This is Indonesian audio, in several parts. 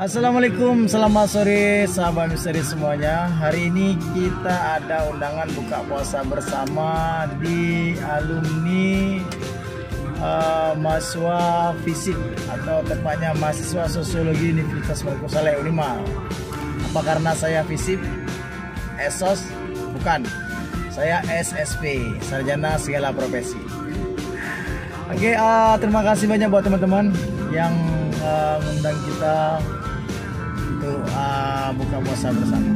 Assalamualaikum, selamat sore sahabat misteri semuanya. Hari ini kita ada undangan buka puasa bersama di alumni mahasiswa fisik atau tepatnya mahasiswa sosiologi Universitas Markus Saleh Unimal. Apa karena saya fisik? Esos? Bukan. Saya SSP, sarjana segala profesi. Oke, terima kasih banyak buat teman-teman yang mengundang kita untuk buka puasa bersama.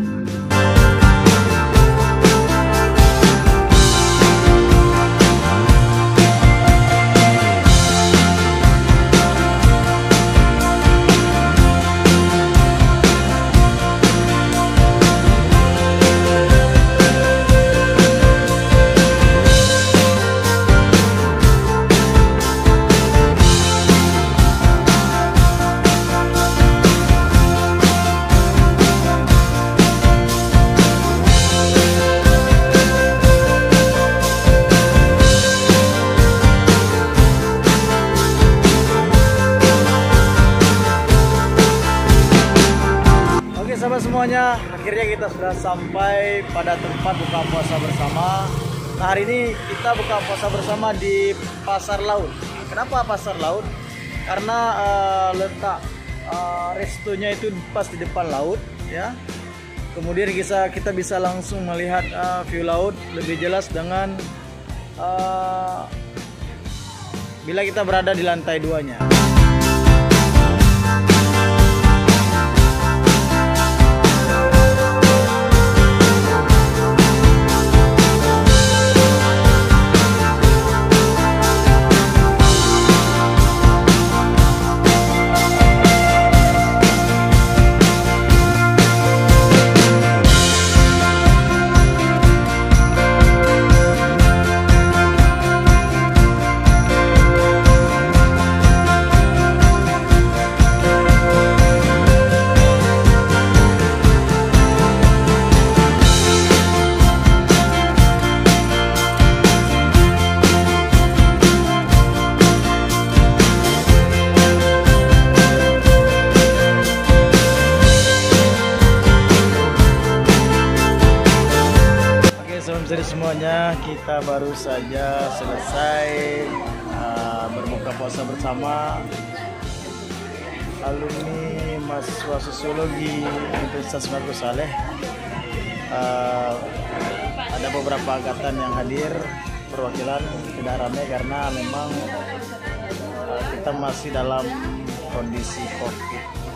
Sahabat semuanya, akhirnya kita sudah sampai pada tempat buka puasa bersama. Nah, hari ini kita buka puasa bersama di Pasar Laut. Kenapa Pasar Laut? Karena letak restonya itu pas di depan laut, ya. Kemudian kita bisa langsung melihat view laut lebih jelas dengan bila kita berada di lantai 2-nya. Jadi semuanya, kita baru saja selesai berbuka puasa bersama alumni mahasiswa sosiologi Universitas Markus Saleh. Ada beberapa angkatan yang hadir, perwakilan tidak ramai karena memang kita masih dalam kondisi COVID.